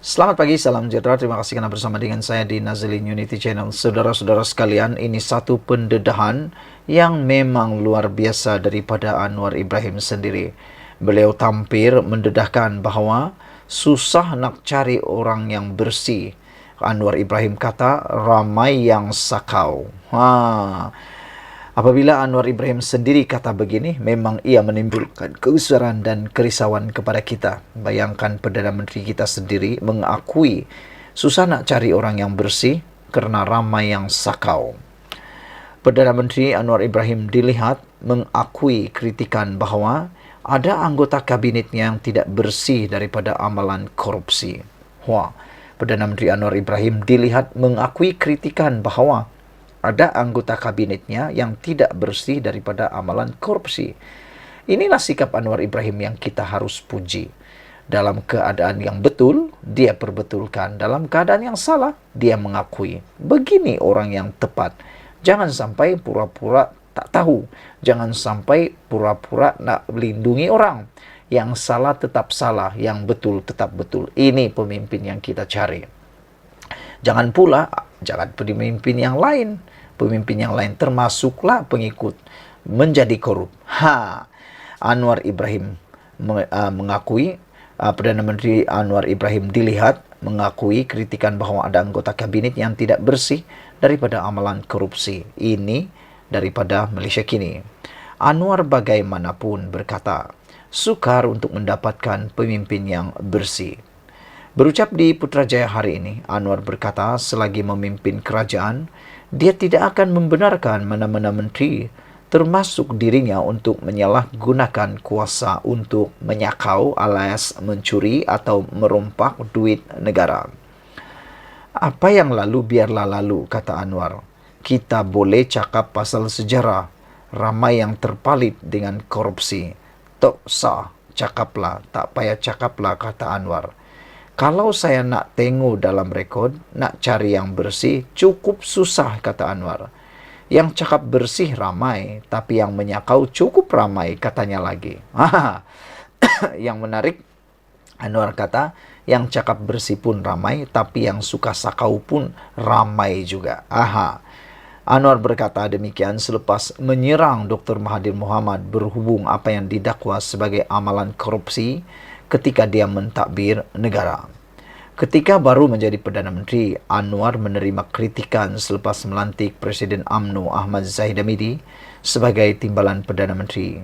Selamat pagi, salam sejahtera. Terima kasih karena bersama dengan saya di Nazilin Unity Channel. Saudara-saudara sekalian, ini satu pendedahan yang memang luar biasa daripada Anwar Ibrahim sendiri. Beliau tampil mendedahkan bahawa susah nak cari orang yang bersih. Anwar Ibrahim kata, ramai yang sakau. Apabila Anwar Ibrahim sendiri kata begini, memang ia menimbulkan kegusaran dan kerisauan kepada kita. Bayangkan Perdana Menteri kita sendiri mengakui susah nak cari orang yang bersih kerana ramai yang sakau. Perdana Menteri Anwar Ibrahim dilihat mengakui kritikan bahawa ada anggota kabinetnya yang tidak bersih daripada amalan korupsi. Perdana Menteri Anwar Ibrahim dilihat mengakui kritikan bahawa ada anggota kabinetnya yang tidak bersih daripada amalan korupsi. Inilah sikap Anwar Ibrahim yang kita harus puji. Dalam keadaan yang betul, dia perbetulkan. Dalam keadaan yang salah, dia mengakui. Begini orang yang tepat. Jangan sampai pura-pura tak tahu. Jangan sampai pura-pura nak melindungi orang. Yang salah tetap salah, yang betul tetap betul. Ini pemimpin yang kita cari. Jangan pula pemimpin yang lain. Pemimpin yang lain termasuklah pengikut menjadi korup. Anwar Ibrahim mengakui, Perdana Menteri Anwar Ibrahim dilihat mengakui kritikan bahawa ada anggota kabinet yang tidak bersih daripada amalan korupsi. Ini daripada Malaysia kini. Anwar bagaimanapun berkata, sukar untuk mendapatkan pemimpin yang bersih. Berucap di Putrajaya hari ini, Anwar berkata selagi memimpin kerajaan, dia tidak akan membenarkan mana-mana menteri, termasuk dirinya, untuk menyalahgunakan kuasa untuk menyakau alias mencuri atau merompak duit negara. Apa yang lalu biarlah lalu, kata Anwar. Kita boleh cakap pasal sejarah, ramai yang terpalit dengan korupsi. Tok sah, cakaplah, tak payah cakaplah, kata Anwar. Kalau saya nak tengok dalam rekod, nak cari yang bersih, cukup susah, kata Anwar. Yang cakap bersih ramai, tapi yang menyakau cukup ramai, katanya lagi. Yang menarik, Anwar kata, yang cakap bersih pun ramai, tapi yang suka sakau pun ramai juga. Anwar berkata demikian selepas menyerang Dr. Mahathir Mohamad berhubung apa yang didakwa sebagai amalan korupsi ketika dia mentadbir negara. Ketika baru menjadi Perdana Menteri, Anwar menerima kritikan selepas melantik Presiden UMNO Ahmad Zahid Hamidi sebagai timbalan Perdana Menteri.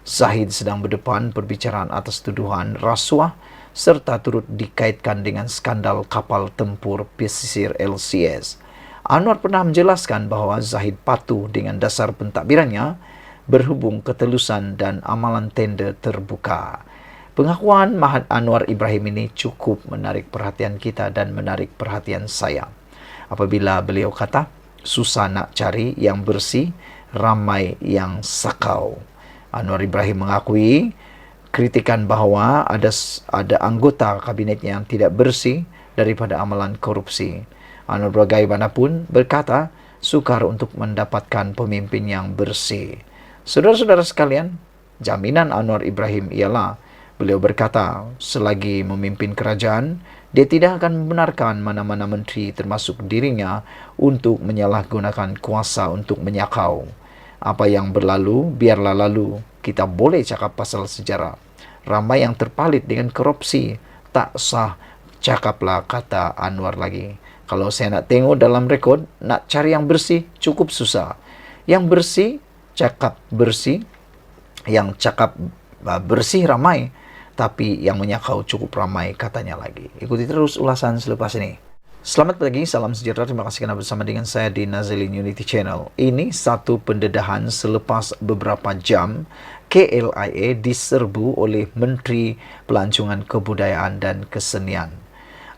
Zahid sedang berdepan perbicaraan atas tuduhan rasuah serta turut dikaitkan dengan skandal kapal tempur pesisir LCS. Anwar pernah menjelaskan bahawa Zahid patuh dengan dasar pentadbirannya berhubung ketelusan dan amalan tender terbuka. Pengakuan Mahathir Anwar Ibrahim ini cukup menarik perhatian kita dan menarik perhatian saya. Apabila beliau kata, susah nak cari yang bersih, ramai yang sakau. Anwar Ibrahim mengakui kritikan bahawa ada anggota kabinetnya yang tidak bersih daripada amalan korupsi. Anwar bagaimanapun berkata, sukar untuk mendapatkan pemimpin yang bersih. Saudara-saudara sekalian, jaminan Anwar Ibrahim ialah, beliau berkata, selagi memimpin kerajaan, dia tidak akan membenarkan mana-mana menteri termasuk dirinya untuk menyalahgunakan kuasa untuk menyakau. Apa yang berlalu, biarlah lalu. Kita boleh cakap pasal sejarah. Ramai yang terpalit dengan korupsi. Tak sah, cakaplah, kata Anwar lagi. Kalau saya nak tengok dalam rekod, nak cari yang bersih, cukup susah. Yang bersih, cakap bersih. Yang cakap bersih ramai, tapi yang menyakau cukup ramai, katanya lagi. Ikuti terus ulasan selepas ini. Selamat pagi, salam sejahtera. Terima kasih kerana bersama dengan saya di Nazilin Unity Channel. Ini satu pendedahan selepas beberapa jam KLIA diserbu oleh Menteri Pelancongan Kebudayaan dan Kesenian.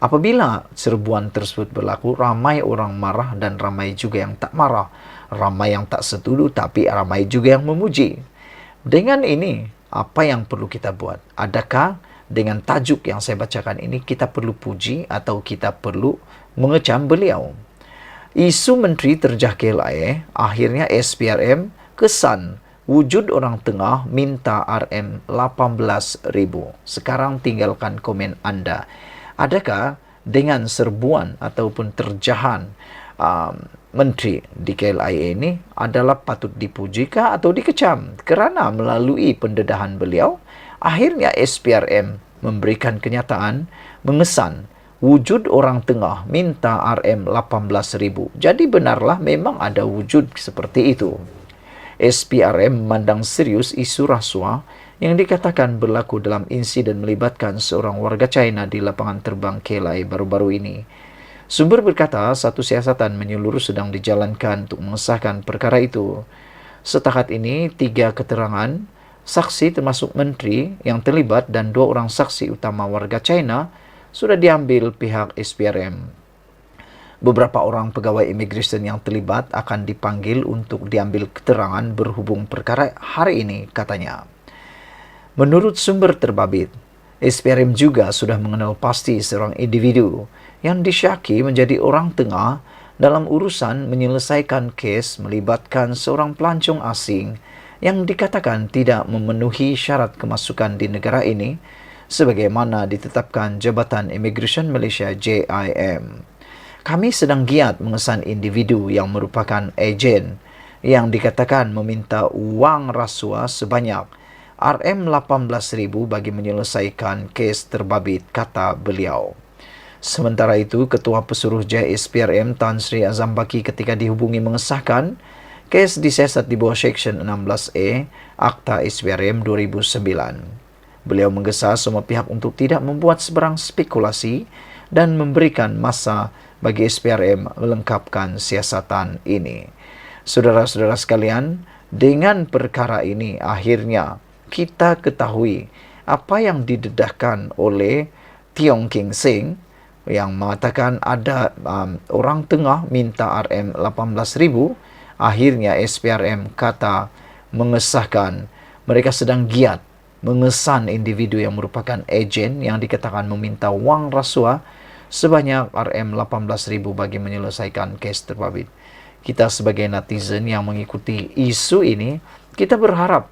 Apabila serbuan tersebut berlaku, ramai orang marah dan ramai juga yang tak marah. Ramai yang tak setuju, tapi ramai juga yang memuji. Dengan ini, apa yang perlu kita buat? Adakah dengan tajuk yang saya bacakan ini kita perlu puji atau kita perlu mengecam beliau? Isu menteri terjah KLIA, akhirnya SPRM kesan wujud orang tengah minta RM18,000. Sekarang tinggalkan komen anda. Adakah dengan serbuan ataupun terjahan menteri di KLIA ini adalah patut dipuji atau dikecam, kerana melalui pendedahan beliau, akhirnya SPRM memberikan kenyataan mengesan wujud orang tengah minta RM18,000. Jadi benarlah memang ada wujud seperti itu. SPRM memandang serius isu rasuah yang dikatakan berlaku dalam insiden melibatkan seorang warga China di lapangan terbang KLIA baru-baru ini. Sumber berkata satu siasatan menyeluruh sedang dijalankan untuk mengesahkan perkara itu. Setakat ini, 3 keterangan saksi termasuk menteri yang terlibat dan 2 orang saksi utama warga China sudah diambil pihak SPRM. Beberapa orang pegawai imigresen yang terlibat akan dipanggil untuk diambil keterangan berhubung perkara hari ini, katanya. Menurut sumber terbabit, SPRM juga sudah mengenal pasti seorang individu yang disyaki menjadi orang tengah dalam urusan menyelesaikan kes melibatkan seorang pelancong asing yang dikatakan tidak memenuhi syarat kemasukan di negara ini sebagaimana ditetapkan Jabatan Imigresen Malaysia JIM. Kami sedang giat mengesan individu yang merupakan ejen yang dikatakan meminta wang rasuah sebanyak RM18,000 bagi menyelesaikan kes terbabit, kata beliau. Sementara itu, Ketua Pesuruh JSPRM Tan Sri Azam Baki ketika dihubungi mengesahkan kes disiasat di bawah Seksyen 16A Akta SPRM 2009. Beliau menggesa semua pihak untuk tidak membuat sebarang spekulasi dan memberikan masa bagi SPRM melengkapkan siasatan ini. Saudara-saudara sekalian, dengan perkara ini akhirnya kita ketahui apa yang didedahkan oleh Tiong King Seng yang mengatakan ada orang tengah minta RM18,000. Akhirnya SPRM kata mengesahkan mereka sedang giat mengesan individu yang merupakan ejen yang dikatakan meminta wang rasuah sebanyak RM18,000 bagi menyelesaikan kes terbabit. Kita sebagai netizen yang mengikuti isu ini, kita berharap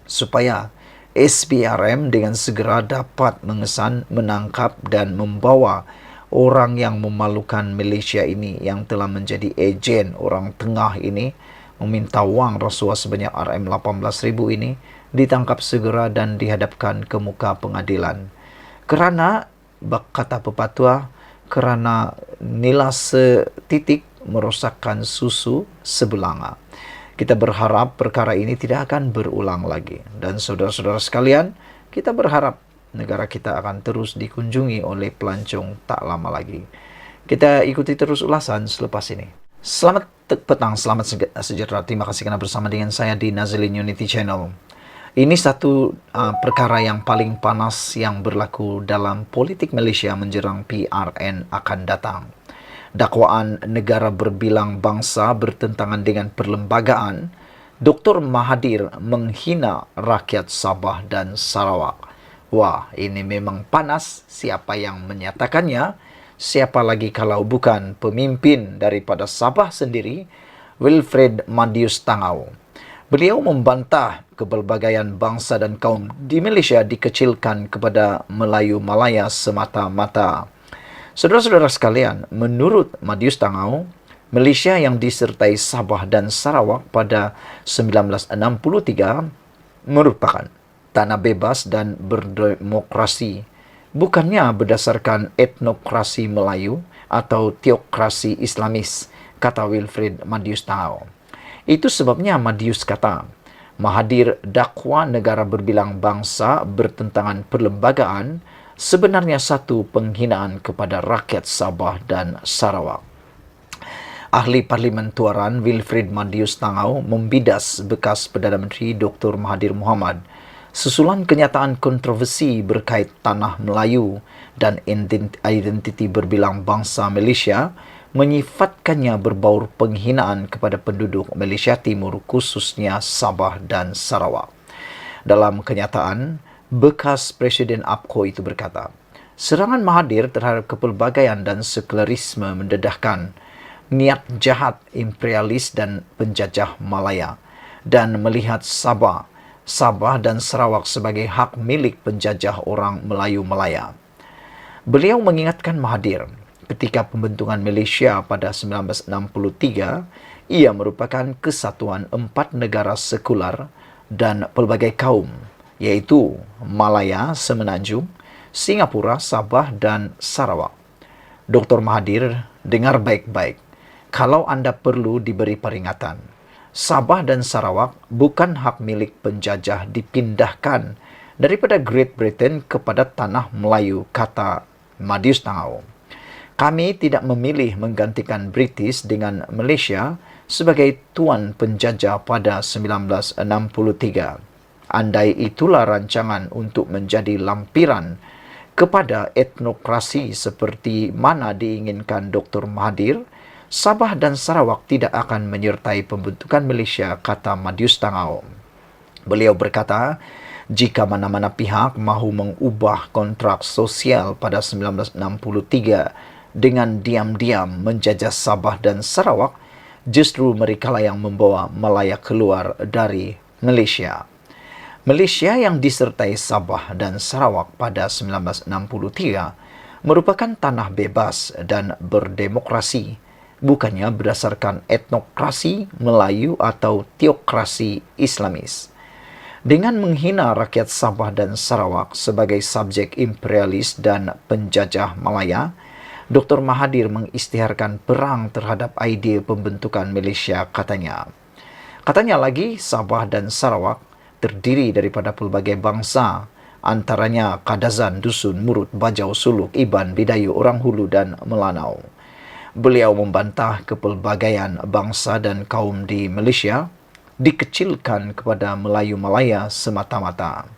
supaya SPRM dengan segera dapat mengesan, menangkap dan membawa orang yang memalukan Malaysia ini yang telah menjadi ejen orang tengah ini meminta wang rasuah sebanyak RM18,000 ini ditangkap segera dan dihadapkan ke muka pengadilan. Kerana kata pepatah, kerana nila setitik merosakkan susu sebelanga. Kita berharap perkara ini tidak akan berulang lagi. Dan saudara-saudara sekalian, kita berharap negara kita akan terus dikunjungi oleh pelancong tak lama lagi. Kita ikuti terus ulasan selepas ini. Selamat petang, selamat sejahtera. Terima kasih kerana bersama dengan saya di Nazilin Unity Channel. Ini satu perkara yang paling panas yang berlaku dalam politik Malaysia menjelang PRN akan datang. Dakwaan negara berbilang bangsa bertentangan dengan perlembagaan, Dr. Mahathir menghina rakyat Sabah dan Sarawak. Wah, ini memang panas. Siapa yang menyatakannya? Siapa lagi kalau bukan pemimpin daripada Sabah sendiri, Wilfred Madius Tangau. Beliau membantah kepelbagaian bangsa dan kaum di Malaysia dikecilkan kepada Melayu Malaya semata-mata. Saudara-saudara sekalian, menurut Madius Tangau, Malaysia yang disertai Sabah dan Sarawak pada 1963 merupakan tanah bebas dan berdemokrasi, bukannya berdasarkan etnokrasi Melayu atau teokrasi Islamis, kata Wilfred Madius Tangau. Itu sebabnya Madius kata, Mahathir dakwa negara berbilang bangsa bertentangan perlembagaan sebenarnya satu penghinaan kepada rakyat Sabah dan Sarawak. Ahli Parlimen Tuaran Wilfred Madius Tangau membidas bekas Perdana Menteri Dr. Mahathir Mohamad susulan kenyataan kontroversi berkait tanah Melayu dan identiti berbilang bangsa Malaysia menyifatkannya berbaur penghinaan kepada penduduk Malaysia Timur khususnya Sabah dan Sarawak. Dalam kenyataan, bekas Presiden APCO itu berkata, serangan Mahathir terhadap kepelbagaian dan sekularisme mendedahkan niat jahat imperialis dan penjajah Malaya dan melihat Sabah dan Sarawak sebagai hak milik penjajah orang Melayu Malaya. Beliau mengingatkan Mahathir, ketika pembentukan Malaysia pada 1963, ia merupakan kesatuan 4 negara sekular dan pelbagai kaum, yaitu Malaya Semenanjung, Singapura, Sabah, dan Sarawak. Dr. Mahathir, dengar baik-baik. Kalau Anda perlu diberi peringatan, Sabah dan Sarawak bukan hak milik penjajah dipindahkan daripada Great Britain kepada tanah Melayu, kata Madius Tangau. Kami tidak memilih menggantikan British dengan Malaysia sebagai tuan penjajah pada 1963. Andai itulah rancangan untuk menjadi lampiran kepada etnokrasi seperti mana diinginkan Dr. Mahathir, Sabah dan Sarawak tidak akan menyertai pembentukan Malaysia, kata Madius Tangau. Beliau berkata, jika mana-mana pihak mahu mengubah kontrak sosial pada 1963 dengan diam-diam menjajah Sabah dan Sarawak, justru merekalah yang membawa Malaya keluar dari Malaysia. Malaysia yang disertai Sabah dan Sarawak pada 1963 merupakan tanah bebas dan berdemokrasi, bukannya berdasarkan etnokrasi Melayu atau teokrasi Islamis. Dengan menghina rakyat Sabah dan Sarawak sebagai subjek imperialis dan penjajah Malaya, Dr. Mahathir mengisytiharkan perang terhadap idea pembentukan Malaysia, katanya. Katanya lagi, Sabah dan Sarawak terdiri daripada pelbagai bangsa, antaranya Kadazan, Dusun, Murut, Bajau, Suluk, Iban, Bidayu, Orang Hulu, dan Melanau. Beliau membantah kepelbagaian bangsa dan kaum di Malaysia dikecilkan kepada Melayu Malaya semata-mata.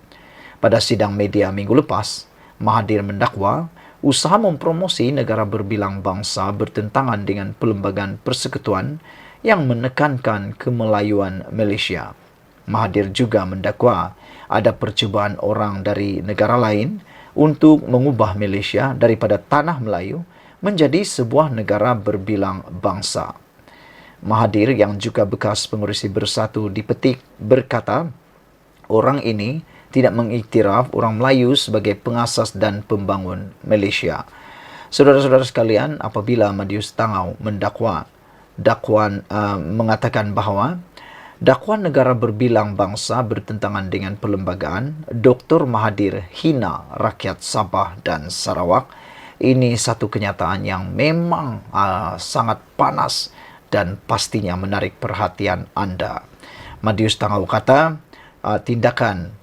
Pada sidang media minggu lepas, Mahathir mendakwa usaha mempromosi negara berbilang bangsa bertentangan dengan Perlembagaan Persekutuan yang menekankan kemelayuan Malaysia. Mahathir juga mendakwa ada percubaan orang dari negara lain untuk mengubah Malaysia daripada tanah Melayu menjadi sebuah negara berbilang bangsa. Mahathir yang juga bekas pengurusi Bersatu di Petik berkata, orang ini tidak mengiktiraf orang Melayu sebagai pengasas dan pembangun Malaysia. Saudara-saudara sekalian, apabila Madius Tangau mendakwa, mengatakan bahawa dakwaan negara berbilang bangsa bertentangan dengan perlembagaan, Dr. Mahathir hina rakyat Sabah dan Sarawak. Ini satu kenyataan yang memang sangat panas dan pastinya menarik perhatian anda. Madius Tangau kata, tindakan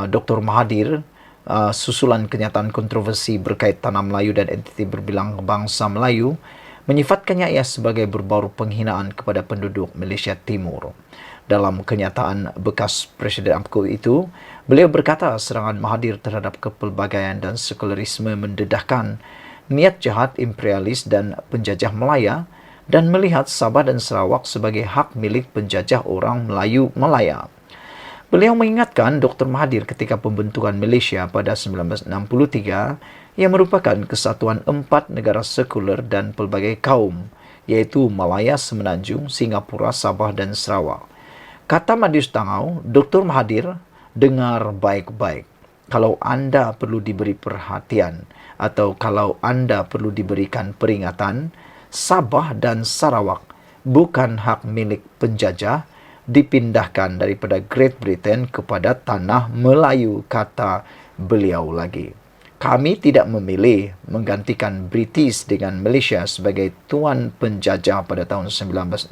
Dr. Mahathir susulan kenyataan kontroversi berkait tanah Melayu dan entiti berbilang bangsa Melayu menyifatkannya ia sebagai berbau penghinaan kepada penduduk Malaysia Timur. Dalam kenyataan bekas Presiden UMNO itu, beliau berkata serangan Mahathir terhadap kepelbagaian dan sekularisme mendedahkan niat jahat imperialis dan penjajah Malaya dan melihat Sabah dan Sarawak sebagai hak milik penjajah orang Melayu Malaya. Beliau mengingatkan Dr. Mahathir ketika pembentukan Malaysia pada 1963 yang merupakan kesatuan 4 negara sekuler dan pelbagai kaum, yaitu Malaya Semenanjung, Singapura, Sabah dan Sarawak. Kata Madius Tangau, Dr. Mahathir, dengar baik-baik. Kalau anda perlu diberi perhatian atau kalau anda perlu diberikan peringatan, Sabah dan Sarawak bukan hak milik penjajah dipindahkan daripada Great Britain kepada tanah Melayu, kata beliau lagi. Kami tidak memilih menggantikan British dengan Malaysia sebagai tuan penjajah pada tahun 1963.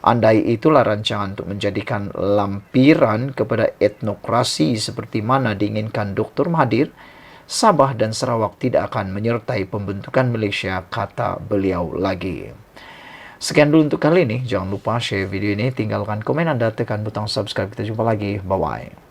Andai itulah rancangan untuk menjadikan lampiran kepada etnokrasi seperti mana diinginkan Dr. Mahathir, Sabah dan Sarawak tidak akan menyertai pembentukan Malaysia, kata beliau lagi. Sekian dulu untuk kali ini. Jangan lupa share video ini, tinggalkan komen anda, tekan butang subscribe. Kita jumpa lagi. Bye-bye.